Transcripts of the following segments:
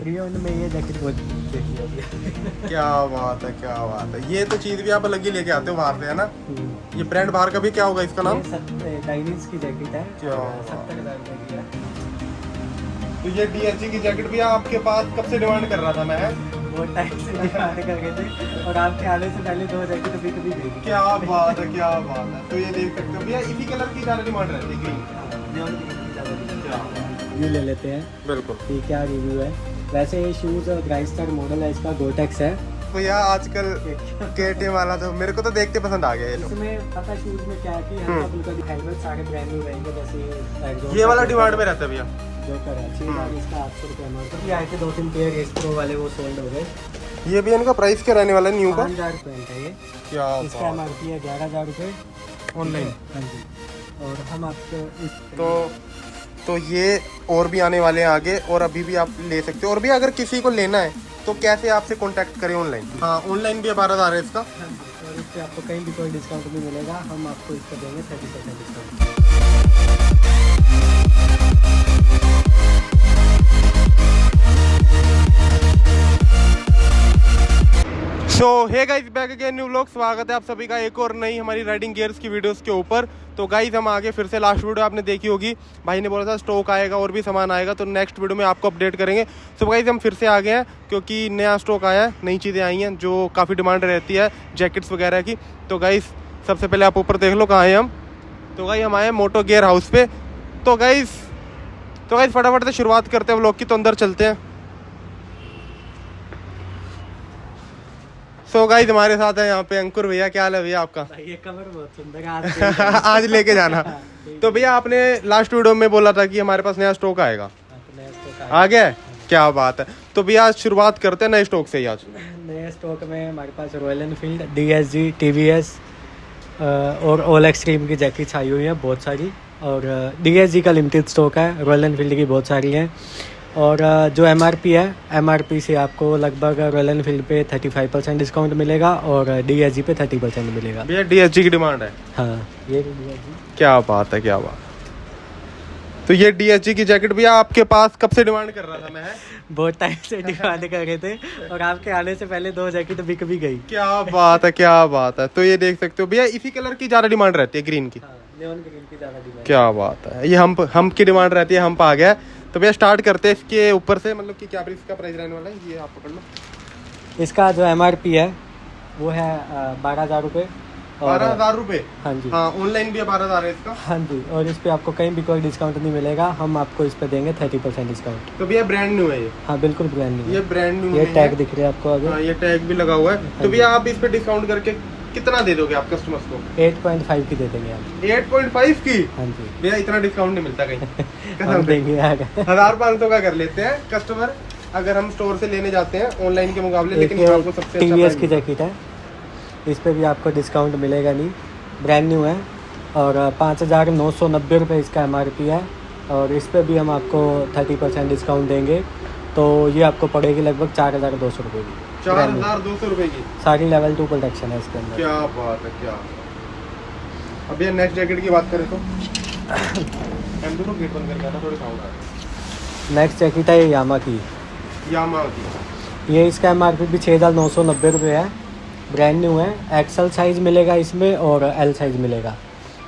Pre-owned में ये jacket बहुत देखी होगी। क्या बात है, क्या बात है। ये तो चीज़ भी आप अलग ही लेके आते हो बाहर से, है ना। ये ब्रांड बाहर का भी क्या होगा इसका नाम? डाइनिस की जैकेट है। क्या 70,000 रुपये की है। तो ये DSG की जैकेट भी आपके पास कब से डिमांड कर रहा था मैं? बहुत टाइम से डिमांड कर गए थे और आपके आने से पहले 2 जैकेट अभी कभी दे दी। क्या बात है, क्या बात है। तो ये देख सकते हो भैया, इसी कलर की ज़्यादा डिमांड रहती है, ग्रीन। ये ले लेते हैं। बिल्कुल। ये क्या रिव्यू है। वैसे ये शूज़ ग्राइस्टर मॉडल है, इसका गोटेक्स है। भैया आजकल KTM वाला तो मेरे को तो देखते पसंद आ गया ये लोग। इसमें पता शूज़ में क्या है कि हेलमेट सारे ब्रांड न्यू रहेंगे, जैसे ये वाला डिमांड में रहता है भैया। जो कर है 6,000 इसका 800 रुपये अमाउंट। ये आए थे 2-3 पेयर रेस्ट्रो वाले, वो सोल्ड हो गए। ये भी इनका प्राइस क्या रहने वाला है न्यू का? 5,000 रुपये है ये। क्या इसका MRP है 11,000 रुपये ऑनलाइन। हाँ जी। और हम आपको इस तो ये और भी आने वाले हैं आगे, और अभी भी आप ले सकते हो। और भी अगर किसी को लेना है तो कैसे आपसे कांटेक्ट करें ऑनलाइन? हाँ, ऑनलाइन भी 12,000 है इसका। हाँ जी। और इस पर आपको कहीं भी कोई डिस्काउंट नहीं मिलेगा, हम आपको इस पर देंगे 30% discount. So hey guys, back again new vlog. स्वागत है आप सभी का एक और नई हमारी राइडिंग गियर्स की वीडियोस के ऊपर। तो गाइस हम आगे फिर से, लास्ट वीडियो आपने देखी होगी, भाई ने बोला था स्टॉक आएगा और भी सामान आएगा, तो नेक्स्ट वीडियो में आपको अपडेट करेंगे। सो गाइस हम फिर से आ गए हैं क्योंकि नया स्टॉक आया है, नई चीज़ें आई हैं जो काफ़ी डिमांड रहती है जैकेट्स वगैरह की। तो गाइस सबसे पहले आप ऊपर देख लो कहाँ हैं हम। तो गाइस हम आए हैं मोटो गियर हाउस पे। तो गाइस फटाफट से शुरुआत करते हैं व्लॉग की, तो अंदर चलते हैं। सो गाइस हमारे साथ है यहाँ पे अंकुर भैया। क्या हाल है भैया आपका? ये कवर बहुत सुंदर है आज। आज लेके जाना। तो भैया आपने लास्ट वीडियो में बोला था कि हमारे पास नया स्टॉक आएगा, आ गया है? क्या बात है। तो भैया आज शुरुआत करते हैं नए स्टॉक से ही। आज नए स्टॉक में हमारे पास रॉयल एनफील्ड, DSG, TVS और ऑल एक्सट्रीम की जैकेट्स आई हुई हैं बहुत सारी। और DSG का लिमिटेड स्टॉक है, रॉयल एनफील्ड की बहुत सारी हैं। और जो MRP है, MRP से आपको लगभग रॉयल एनफील्ड पे 35% डिस्काउंट मिलेगा और DSG पे 30% मिलेगा। भैया DSG की डिमांड है। हाँ, ये DSG। क्या बात है, क्या बात। तो ये DSG की जैकेट भैया आपके पास कब से डिमांड कर रहा था मैं? बहुत टाइम से डिमांड कर रहे थे और आपके आने से पहले 2 जैकेट बिक भी गई। क्या बात है, क्या बात है। तो ये देख सकते हो भैया, इसी कलर की ज़्यादा डिमांड रहती है, ग्रीन की। हाँ, नियॉन ग्रीन की ज़्यादा डिमांड। क्या बात है। ये हम्प की डिमांड रहती है, हम्प आ गया। तो भैया स्टार्ट करते हैं इसके ऊपर से, मतलब कि क्या इसका प्राइस रहने वाला है, ये आप पकड़ लो। इसका जो MRP है वो है 12,000 रुपये। 12,000 रुपये? हाँ जी। हाँ, ऑनलाइन भी 12,000 है इसका। हाँ जी। और इस पे आपको कहीं भी कोई डिस्काउंट नहीं मिलेगा, हम आपको इस पे देंगे 30% डिस्काउंट। तो भैया ब्रांड न्यू है ये? हाँ बिल्कुल ब्रांड न्यू। ये ब्रांड न्यू ये टैग दिख रहा है आपको आगे। हाँ, ये टैग भी लगा हुआ है। तो भैया आप इस पे डिस्काउंट करके कितना दे दोगे आप कस्टमर्स को? 8.5 की दे देंगे आप। 8.5 की? हाँ जी। भैया इतना डिस्काउंट नहीं मिलता कहीं। हम देंगे आगे। 1,500 का कर लेते हैं कस्टमर, अगर हम स्टोर से लेने जाते हैं ऑनलाइन के मुकाबले। लेकिन ये आपको सबसे अच्छा TVS की जैकेट है, इस पे भी आपको डिस्काउंट मिलेगा नहीं, ब्रांड न्यू है। और 5,990 रुपये इसका MRP है और इस पे भी हम आपको 30% डिस्काउंट देंगे। तो ये आपको पड़ेगी लगभग 4,200 रुपये की। 4,200 रुपये की सारी लेवल 2 प्रोटेक्शन है इसके अंदर। क्या बात है, क्या। अब ये नेक्स्ट जैकेट की बात करें तो हम दोनों गेट बंद करके आना, थोड़ी साउंड आ रहा है। नेक्स्ट जैकेट है यामा की। यामा की। ये इसका MRP भी 6,990 रुपये है, ब्रांड न्यू है। XL साइज़ मिलेगा इसमें और L साइज़ मिलेगा।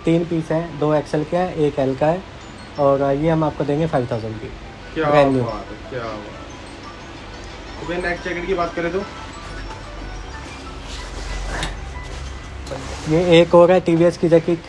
3 पीस हैं, 2 XL का है, 1 L का है। और ये हम आपको देंगे 5,000 की। क्या ब्रांड न्यू। बात है, क्या बात। तो नेक्स्ट जैकेट की बात करें तो ये एक और है TVS की जैकेट,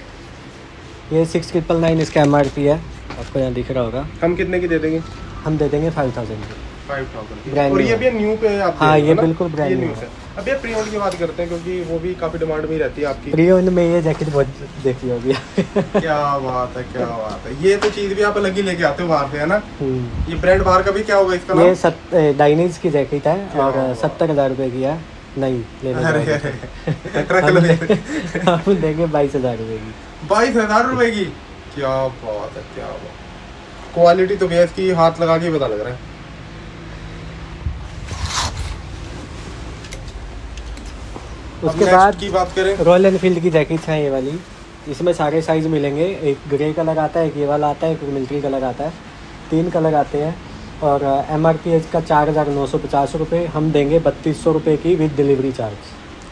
ये 6,999 इसका MRP है, आपको यहाँ दिख रहा होगा। हम कितने की दे देंगे? हम दे देंगे 5,000 की। 5,000 ब्रांड और न्यू ये भी न्यू पे आप हाँ, दे रहे ये हो ना? बिल्कुल ब्रांड ये न्यू न्यू है। है। अब ये प्री ओन्ड की बात करते हैं क्योंकि वो भी काफ़ी डिमांड में रहती है आपकी। प्री-ओन्ड में ये जैकेट बहुत देखी होगी। क्या बात है, क्या बात है। ये तो चीज़ भी आप अलग ही लेके आते हो बाहर से, है ना। ये ब्रांड बाहर का भी क्या होगा इसका नाम? ये डाइनिस की जैकेट है और 70,000 रुपये की है। नहीं लेने अरे जाओगे। रख लो। हम देंगे 22,000 रुपये की। 22,000 रुपये की? क्या बात है, क्या बात। क्वालिटी तो भैया इसकी हाथ लगा के पता लग रहा है। उसके बाद की बात करें, रॉयल एनफील्ड की जैकेट्स हैं ये वाली। इसमें सारे साइज़ मिलेंगे, एक ग्रे कलर आता है, एक ये वाला आता है, एक मिलिट्री कलर आता है, 3 कलर आते हैं। और MRP है इसका 4,950 रुपये, हम देंगे 3,200 रुपये की विद डिलीवरी चार्ज।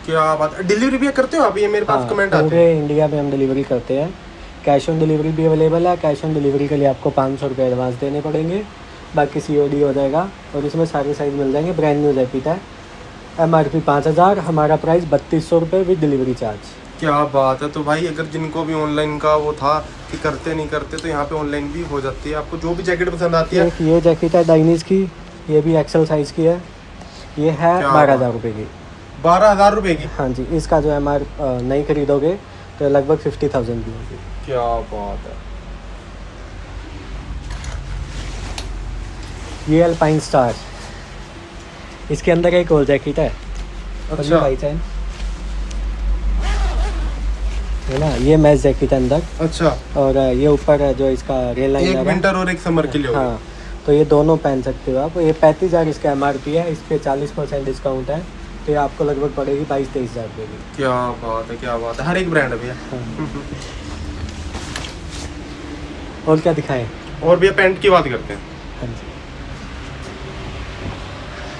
क्या बात, डिलीवरी भी करते हो आप? ये मेरे पास कमेंट आते हैं। पूरे इंडिया में हम डिलीवरी करते हैं। कैश ऑन डिलीवरी भी अवेलेबल है। कैश ऑन डिलीवरी के लिए आपको 500 रुपये एडवांस देने पड़ेंगे, बाकी COD हो जाएगा। और इसमें सारे साइज़ मिल जाएंगे। ब्रांड न्यू जैकेट है। MRP 5,000, हमारा प्राइस 3,200 रुपये विद डिलीवरी चार्ज। क्या बात है। तो भाई अगर जिनको भी ऑनलाइन का वो था कि करते नहीं करते, तो यहाँ पे ऑनलाइन भी हो जाती है। आपको जो भी जैकेट पसंद आती है। एक ये जैकेट है डाइनीज की, ये भी एक्सेल साइज़ की है। ये है 12,000 रुपये की। 12,000 रुपये की? हाँ जी। इसका जो नहीं खरीदोगे तो लगभग 50,000 की होगी। क्या बात है। ये अल्पाइन स्टार, इसके अंदर एक और जैकेट है। अच्छा भाई चैन है ना, ये मैच जैकेट है अंदर। अच्छा। और ये ऊपर जो इसका रेल लाइन एक विंटर और एक समर के लिए होगा। हाँ, तो ये दोनों पहन सकते हो आप। ये 35,000 इसका MRP है। इस पर 40% डिस्काउंट है, तो ये आपको लगभग पड़ेगी 22-23,000 रुपये की। क्या बात है, क्या बात है। हर एक ब्रांड है भैया। और क्या दिखाएं? और भैया पैंट की बात करते हैं। हाँ जी,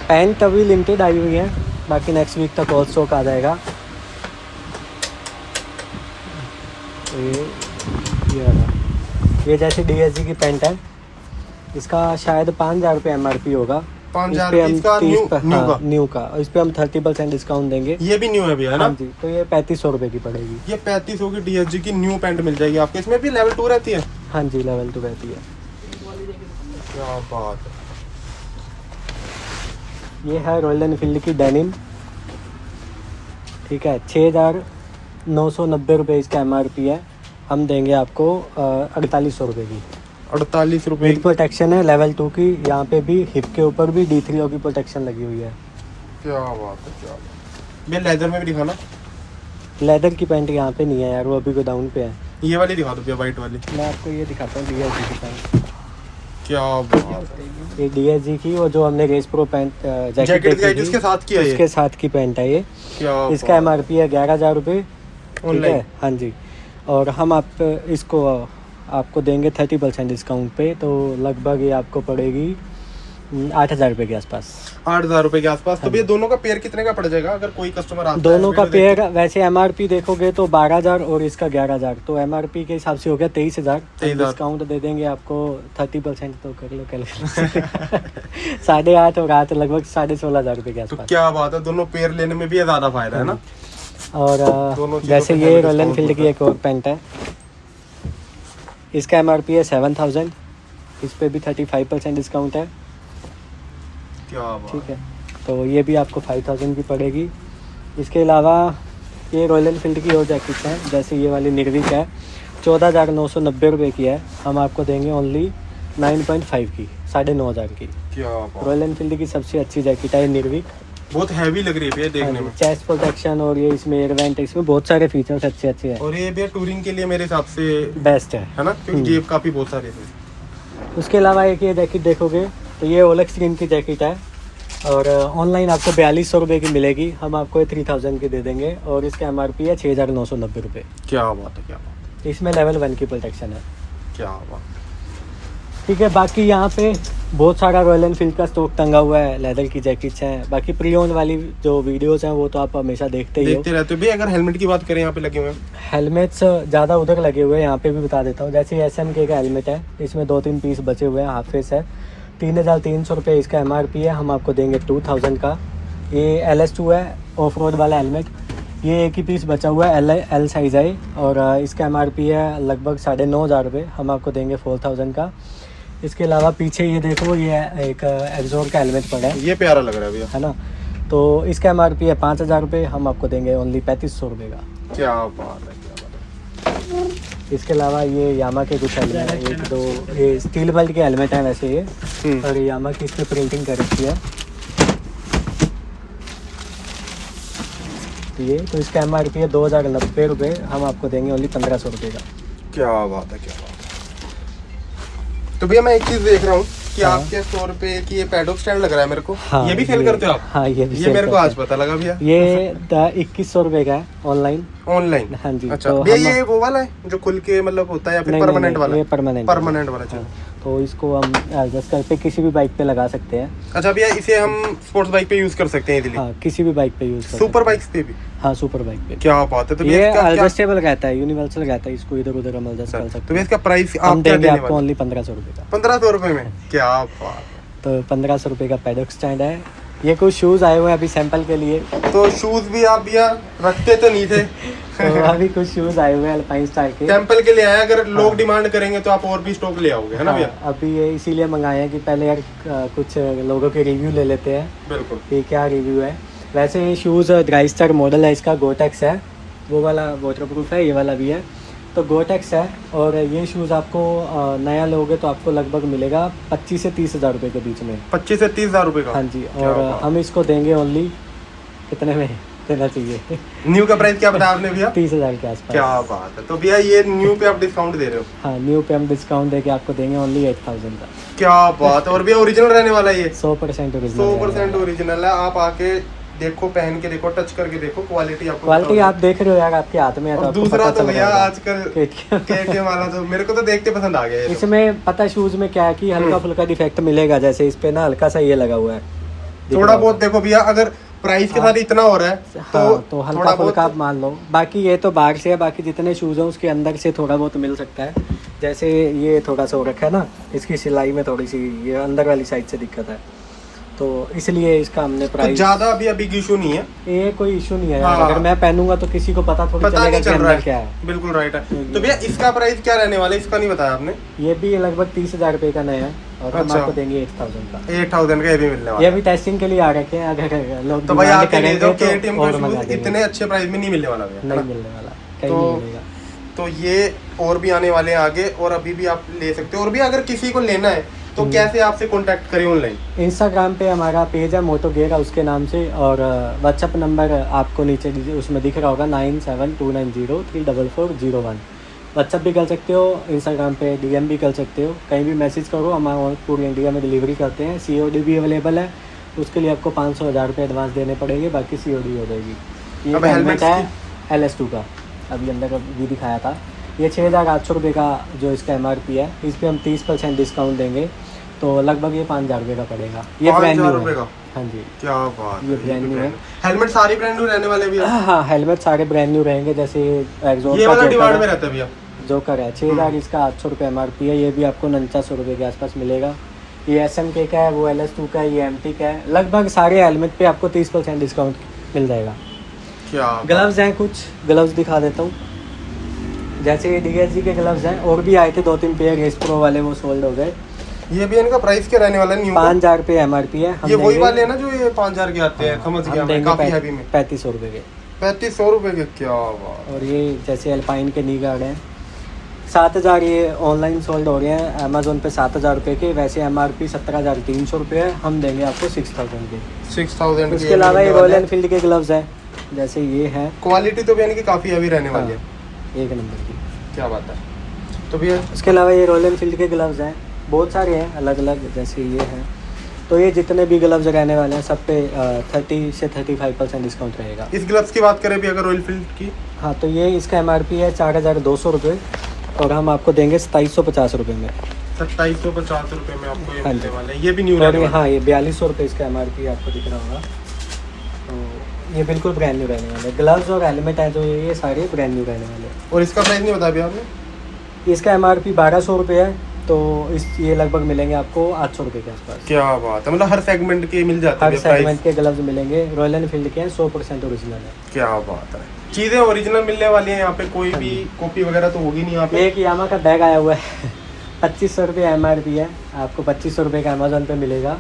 पैंट अभी लिमिटेड आई हुई है, बाकी नेक्स्ट वीक तक और स्टॉक आ जाएगा। तो ये जैसे DSG की पैंट है, इसका शायद 5,000 रुपये MRP होगा। 5,000 इसका न्यू का। इस पे हम 30% डिस्काउंट देंगे। ये भी न्यू है भैया ना? हाँ जी। तो ये 3,500 रुपये की पड़ेगी। ये 3,500 की DSG की न्यू पैंट मिल जाएगी आपको। इसमें भी लेवल 2 रहती है? हाँ जी, लेवल 2 रहती है। क्या बात है। ये है रॉयल एनफील्ड की डेनिम, ठीक है। 6,990 रुपये इसका MRP है। हम देंगे आपको 4,800 रुपये की। 48 रुपये विद प्रोटेक्शन है लेवल 2 की। यहाँ पे भी हिप के ऊपर भी D3O की प्रोटेक्शन लगी हुई है। क्या बात है, क्या बात है। भैया लेदर में भी दिखाना। लेदर की पैंट यहाँ पे नहीं है यार, वो अभी गोडाउन पे है। ये वाली दिखा दो भैया, वाइट वाली। मैं आपको ये दिखाता हूँ DSG की पैंट। क्या बात है। ये DSG की, वो जो हमने रेस प्रो पैंट जैकेट इसके साथ की है, इसके साथ की पैंट है ये। क्या इसका MRP है 11,000 रुपये ऑनलाइन। हाँ जी। और हम आपको देंगे 30% डिस्काउंट पे, तो लगभग ये आपको पड़ेगी 8,000 रुपये के आसपास। 8,000 रुपये के आसपास। तो भैया दोनों का पेयर कितने का पड़ जाएगा अगर कोई कस्टमर आता है? दोनों का पेयर वैसे MRP देखोगे तो 12,000 और इसका 11,000, तो MRP के हिसाब से हो गया 23,000। डिस्काउंट दे देंगे आपको 30%, तो कर लो कैलकुलेशन। 8,500 और 8 लगभग 16,500 रुपये के तो आसपास। क्या बात है, दोनों पेयर लेने में भी ज्यादा फायदा है ना। और जैसे ये रॉयल एनफील्ड की एक और पैंट है, इसका MRP है 7,000। इस पे भी 35% डिस्काउंट है। क्या बात, ठीक है। तो ये भी आपको 5,000 की पड़ेगी। इसके अलावा ये रॉयल एनफील्ड की और जैकेट्स हैं, जैसे ये वाली निर्विक है, 14,990 रुपये की है। हम आपको देंगे ओनली 9.5 की, 9,500 की। क्या बात। रॉयल एनफील्ड की सबसे अच्छी जैकेट है निर्विक। बहुत हैवी लग रही है भैया देखने में। चेस्ट प्रोटेक्शन और ये इसमें एयर वेंट, इसमें बहुत सारे फीचर्स अच्छे हैं। और ये भैया टूरिंग के लिए मेरे हिसाब से बेस्ट है ना, क्योंकि जेब काफी बहुत सारे थे। उसके अलावा एक ये जैकेट देखोगे तो ये ओलेक्स एक्सट्रीम की जैकेट है, और ऑनलाइन आपको 4,200 रुपये की मिलेगी। हम आपको ये 3,000 की दे देंगे, और इसका MRP है 6,990 रुपये। क्या बात है, क्या बात। इसमें लेवल 1 की प्रोटेक्शन है। क्या बात। ठीक है। बाकी यहाँ पे बहुत सारा रॉयल एनफील्ड का स्टॉक टंगा हुआ है, लेदर की जैकेट्स हैं। बाकी प्री ओन वाली जो वीडियोस हैं वो तो आप हमेशा देखते रहते हो भैया। अगर हेलमेट की बात करें, यहाँ पे लगे हुए हैं हेलमेट्स ज़्यादा उधर लगे हुए हैं, यहाँ पे भी बता देता हूँ। जैसे SMK का हेलमेट है, इसमें 2-3 पीस बचे हुए हैं, हाफ फेस है। 3,300 रुपये इसका MRP है। हम आपको देंगे 2,000 का। ये LS2 है, ऑफ रोड वाला हेलमेट। ये एक ही पीस बचा हुआ है, L साइज़ है, और इसका MRP है लगभग 9,500 रुपये। हम आपको देंगे 4,000 का। इसके अलावा पीछे ये देखो, ये एक एक्सोर का हेलमेट पड़ा है, ये प्यारा लग रहा है भैया, है ना। तो इसका MRP है 5,000 रुपये। हम आपको देंगे ओनली 3,500 रुपये का। क्या बात है, क्या बात है। इसके अलावा ये यामा के कुछ हेलमेट हैं, 1-2 ये स्टील बेल्ट के हेलमेट हैं वैसे ये, और यामा की इस पर प्रिंटिंग कर रखी है ये। तो इसका MRP है 2,090 रुपये। हम आपको देंगे ओनली 1,500 रुपये का। क्या बात है, क्या बात है। तो भैया मैं एक चीज देख रहा हूँ कि हाँ। आपके स्टोर पे कि ये पैडॉक स्टैंड लग रहा है मेरे को। हाँ, ये भी सेल करते हो आप? हाँ, ये मेरे को आज पता लगा भैया। ये 2,100 रुपये का है ऑनलाइन। ऑनलाइन? हाँ जी। अच्छा। तो भैया ये वो वाला है जो खुल के मतलब होता है, या फिर परमानेंट वाला? ये परमानेंट वाला। तो इसको हम एडजस्ट करके किसी भी बाइक पे लगा सकते हैं। अच्छा भैया, इसे हम स्पोर्ट्स बाइक पे यूज कर सकते हैं इजीली? हाँ, किसी भी बाइक पे यूज कर सुपर बाइक्स पे भी? हाँ, सुपर बाइक पे। क्या बात है। तो ये इसका क्या एडजस्टेबल रहता है, यूनिवर्सल रहता है, इसको इधर उधर हम एडजस्ट कर सकते तो हैं। इसका प्राइस हम आप क्या देंगे देने आपको वाले? ओनली 1500 रुपये का। 1500 रुपए में? क्या बात। तो 1500 रुपये का पैडॉक स्टैंड है। ये कुछ शूज़ आए हुए हैं अभी सैंपल के लिए। तो शूज भी आप भैया रखते तो नहीं थे? तो अभी कुछ शूज़ आए हुए हैं अल्पाइन स्टाइल के, सैंपल के लिए आए, अगर लोग डिमांड करेंगे तो आप और भी स्टॉक ले आओगे, है ना भैया? हाँ, अभी ये इसीलिए मंगाए हैं कि पहले यार कुछ लोगों के रिव्यू ले लेते हैं बिल्कुल। कि क्या रिव्यू है। वैसे ये शूज़ ड्राइस्टर मॉडल है, इसका गोटेक्स है, वो वाला वाटर प्रूफ है, ये वाला भी है। तो गोटेक्स है और ये शूज़ आपको नया लोगे तो आपको लगभग मिलेगा 25 से 30 हज़ार रुपये के बीच में। 25 से 30 हज़ार रुपये का? हाँ जी। और हम इसको देंगे ओनली कितने में देना चाहिए? न्यू का प्राइस क्या बताया आपने भैया? 30 हज़ार के आसपास। क्या बात है। तो भैया ये न्यू पे आप डिस्काउंट दे रहे हो? हाँ, न्यू पे हम डिस्काउंट देके आपको देंगे ओनली 8000 का। क्या बात है। और भैया ओरिजिनल रहने वाला है ये? 100% ओरिजिनल। 100% ओरिजिनल है। आप आके देखो, पहन के देखो, टच करके देखो, क्वालिटी आपको क्वालिटी आप देख रहे हो यार, आपके हाथ में है तो और आपको दूसरा पता तो चल भैया जाएगा। आजकल KTM KTM वाला तो मेरे को तो देख के पसंद आ गया ये तो। इसमें पता शूज में क्या है कि हल्का फुल्का डिफेक्ट मिलेगा, जैसे इस पे ना हल्का सा ये लगा हुआ है, दिख थोड़ा रहा बहुत होगा। देखो भैया, अगर प्राइस के साथ इतना हो रहा है हाँ, तो हल्का थोड़ा फुल्का आप बहुत मान लो। बाकी ये तो बाहर से है, बाकी जितने शूज़ हैं उसके अंदर से थोड़ा बहुत मिल सकता है। जैसे ये थोड़ा सा हो रखा है ना, इसकी सिलाई में थोड़ी सी ये अंदर वाली साइड से दिक्कत है, तो इसलिए इसका हमने तो प्राइस। ज्यादा अभी बिग इशू नहीं है, ये कोई इशू नहीं है यार। हाँ। अगर मैं पहनूंगा तो किसी को पता थोड़ी पता चलेगा नहीं कि चल रहा अंदर है। क्या है। बिल्कुल राइट है। तो भैया इसका प्राइस क्या रहने वाला है, इसका नहीं बताया आपने? ये भी लगभग 30 हज़ार रुपये का नया है और हम अच्छा। आपको देंगे 8000 का। 8000 का ये भी मिलने वाला ये है। भी टेस्टिंग के लिए आ रखे हैं, अगर लोग तो भाई demand आके ले करेंगे जाओ, तो KTM और का मंगा शूज देंगे। इतने अच्छे प्राइस में नहीं मिलने वाला भैया, है नहीं ना? मिलने वाला, कहीं तो- नहीं मिलेगा। तो ये और भी आने वाले हैं आगे, और अभी भी आप ले सकते हो। और भी अगर किसी को लेना है तो कैसे आपसे कांटेक्ट करें ऑनलाइन? इंस्टाग्राम पे हमारा पेज है मोटो गेयर उसके नाम से, और व्हाट्सअप नंबर आपको नीचे उसमें दिख रहा होगा 9729034401। व्हाट्सअप भी कर सकते हो, इंस्टाग्राम पे DM भी कर सकते हो, कहीं भी मैसेज करो, हम पूरे इंडिया में डिलीवरी करते हैं। COD भी अवेलेबल है, उसके लिए आपको 500-1000 रुपये एडवांस देने पड़ेंगे, बाकी COD हो जाएगी। ये अब हेलमेट helmets है LS2 का, अभी अंदर भी दिखाया था। ये 6800 रुपये का जो इसका MRP है, इस पर हम 30% डिस्काउंट देंगे, तो लगभग ये 5000 रुपये का पड़ेगा। ये ब्रांड 5000 न्यू रुपए है। का? हाँ जी, क्या बात ये ब्रांड न्यू है। हेलमेट सारी ब्रांड न्यू रहने वाले भैया? हाँ, हेलमेट सारे ब्रांड न्यू रहेंगे। जैसे एग्जॉस्ट ये का वाला डिमांड में जोकर रहता है भैया? जोकर है 6000, इसका 800 रुपये MRP है। ये भी आपको 4900 रुपये के आसपास मिलेगा। ये SMK का है, वो LS2 का है, ये MT का है। लगभग सारे हेलमेट पे आपको 30% डिस्काउंट मिल जाएगा। क्या ग्लव्स हैं, कुछ ग्लव्स दिखा देता हूँ। जैसे ये DSG के ग्लव्स हैं, और भी आए थे 2-3 पेयर, रेस प्रो वाले, वो सोल्ड हो गए। ये भी इनका प्राइस क्या रहने वाला है न्यू? 5000 रुपये MRP है। हम ये वही देंगे- वाले हैं ना जो ये 5000 के आते हैं? समझ गया हम मैं, देंगे काफी हैवी में। 3500 रुपये के। 3500 रुपए के? क्या बात। और ये जैसे अल्पाइन के नी गार्ड हैं 7000, ये ऑनलाइन सोल्ड हो रहे हैं अमेजोन पे 7000 रुपये के। वैसे MRP 17300 रुपये है, हम देंगे आपको 6000 के। 6000 उसके अलावा ये रॉयल एनफील्ड के ग्लव्स हैं, जैसे ये हैं। क्वालिटी तो यानी कि काफी हैवी रहने वाली है। हाँ, 1 नंबर की। क्या बात है। तो भैया उसके अलावा ये रॉयल एनफील्ड के ग्लव्स हैं, बहुत सारे हैं अलग अलग, जैसे ये हैं। तो ये जितने भी ग्लव्स रहने वाले हैं सब पे 30 से 35% डिस्काउंट रहेगा। इस ग्लव्स की बात करें भी अगर रॉयल फील्ड की? हाँ, तो ये इसका MRP है 4200 रुपये, और हम आपको देंगे 2750 रुपये में। 2750 रुपए में आपको ये हाँ मिलने जी। वाले हैं। ये भी न्यू और रहने ये वाला हाँ, ये 4200 रुपये इसका MRP आपको दिख रहा होगा। तो ये बिल्कुल ब्रांड न्यू रहने वाले ग्लव्स और हेलमेट हैं जो ये सारे ब्रांड न्यू रहने वाले हैं। और इसका प्राइस नहीं बताया भैया आपने? इसका MRP 1200 रुपये है, तो इस ये लगभग मिलेंगे आपको 800 रुपये के आसपास। क्या बात है, मतलब हर सेगमेंट के मिल जाते हर हैं प्राइस? सेगमेंट के ग्लव्स मिलेंगे, रॉयल एनफील्ड के हैं, 100% ओरिजिनल है। क्या बात है, चीजें ओरिजिनल मिलने वाली हैं यहाँ पे, कोई भी कॉपी वगैरह तो होगी नहीं यहाँ पे। एक यामा का बैग आया हुआ है 2500 रुपये MRP है, आपको 2500 रुपये का अमेजोन पे मिलेगा,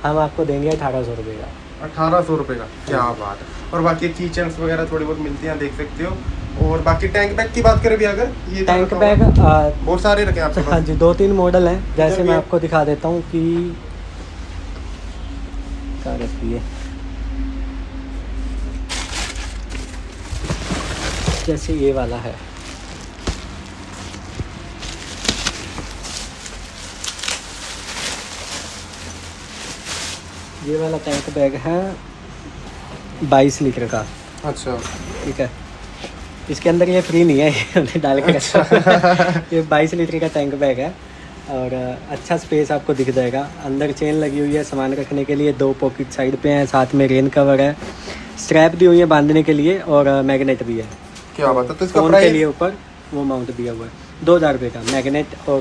हम आपको देंगे 1800 रुपये का। 1800 रुपए का? क्या बात है। और बाकी की चेन्स वगैरह थोड़ी बहुत मिलती हैं, देख सकते हो। और बाकी टैंक बैग की बात करें भी अगर, ये टैंक बैग बहुत सारे रखे हैं आपके हाँ पास? जी, 2-3 मॉडल हैं, जैसे इधर भी मैं है। आपको दिखा देता हूँ कि क्या रहती है। जैसे ये वाला है, ये वाला टैंक बैग है 22 लीटर का। अच्छा, ठीक है, इसके अंदर ये फ्री नहीं है, ये हमने डाल के रखा है। ये 22 लीटर का टैंक बैग है, और अच्छा स्पेस आपको दिख जाएगा। अंदर चेन लगी हुई है सामान रखने के लिए, 2 पॉकेट साइड पे हैं, साथ में रेन कवर है, स्ट्रैप दी हुई है बांधने के लिए और मैग्नेट भी है। क्या बात है। तो इसका फोन के प्राइस लिए ऊपर वो माउंट दिया हुआ है, 2000 रुपये का मैग्नेट। और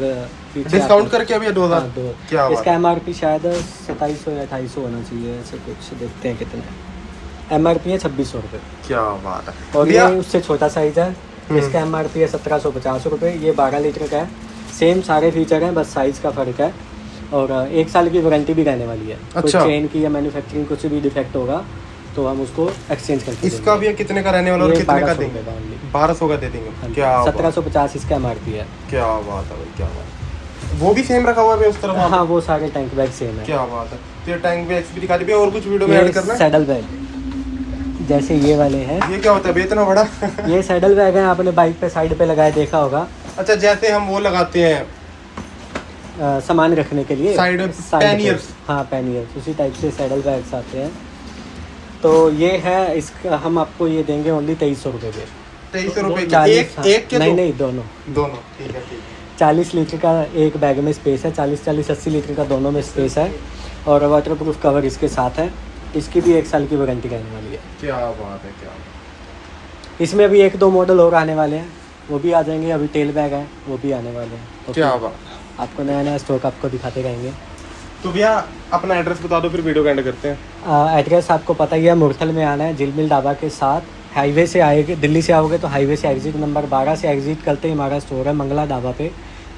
पीछे डिस्काउंट करके अभी 2000। हाँ, 2। क्या बात इसका MRP शायद 2700 या 2800 होना चाहिए, ऐसे कुछ। देखते हैं कितना MRP है, 2600 रुपये। क्या बात है। और भैया, ये उससे छोटा साइज़ है, इसका MRP है 1750 रुपये। ये 12 लीटर का है, सेम सारे फीचर हैं, बस साइज़ का फ़र्क है। और 1 साल की वारंटी भी रहने वाली है। कुछ अच्छा। चेन की या मैन्युफैक्चरिंग कुछ भी डिफेक्ट होगा तो हम उसको एक्सचेंज करके इसका भी कितने का रहने वाला और ये कितने का 1200 देंगे? रुपये का only। 1200 का दे देंगे। क्या बात। 1750 इसका MRP है। क्या बात है भाई, क्या बात है। वो भी सेम रखा हुआ है उस तरफ? हाँ, वो सारे टैंक बैग सेम है। क्या बात है। तो ये टैंक बैग्स भी दिखा दीजिए और कुछ वीडियो में ऐड करना है? सैडल बैग जैसे ये वाले हैं। ये क्या होता है इतना बड़ा? ये सैडल बैग है, आपने बाइक पे साइड पे लगाए देखा होगा। अच्छा, जैसे हम वो लगाते हैं सामान रखने के लिए साइड पे। पैनियर्स। हाँ, पैनियर्स, उसी टाइप से सैडल बैग्स आते हैं। तो ये है इसका, हम आपको ये देंगे ओनली 2300 रुपये के। 2300 रुपये? 40, एक के नहीं, दोनों। ठीक है, ठीक है। 40 लीटर का एक बैग में स्पेस है, 40-80 लीटर का दोनों में स्पेस है। और वाटर प्रूफ कवर इसके साथ है। इसकी भी 1 साल की वारंटी रहने वाली है। क्या बात है, क्या बात। इसमें अभी 1-2 मॉडल और आने वाले हैं, वो भी आ जाएंगे। अभी टेल बैग है, वो भी आने वाले हैं। तो क्या फिर बात। आपको नया स्टॉक आपको दिखाते रहेंगे। तो भैया अपना एड्रेस बता दो, फिर वीडियो का एंड करते हैं। एड्रेस आपको पता ही है, मुरथल में आना है, झिलमिल ढाबा के साथ। हाईवे से आएंगे, दिल्ली से आओगे तो हाईवे से एग्जिट नंबर 12 से एग्जिट करते ही हमारा स्टोर है मंगला ढाबा पे।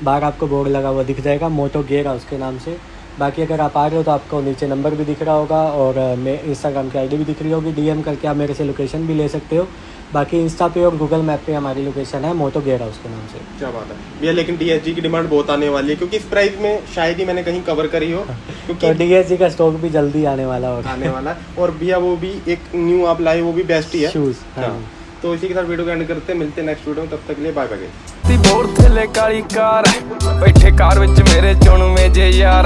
बाहर आपको बोर्ड लगा हुआ दिख जाएगा, मोटो गेयर हाउस के नाम से। बाकी अगर आप आ रहे हो तो आपको नीचे नंबर भी दिख रहा होगा और इंस्टाग्राम की आईडी भी दिख रही होगी। DM करके आप मेरे से लोकेशन भी ले सकते हो। बाकी इंस्टा पे और गूगल मैप पे हमारी लोकेशन है मोटो गेयर हाउस के नाम से। क्या बात है भैया। लेकिन DSG की डिमांड बहुत आने वाली है, क्योंकि इस प्राइस में शायद ही मैंने कहीं कवर करी हो, क्योंकि तो DSG का स्टॉक भी जल्दी आने वाला होगा। आने वाला है। और भैया वो भी एक न्यू आप लाए, वो भी बेस्ट ही है शूज़। हाँ। तो इसी के साथ वीडियो का एंड करते हैं, मिलते हैं नेक्स्ट वीडियो में। तब तक के लिए बाय बाय। ती बोर थले काली कार बैठे कार विच मेरे चुन में जे यार।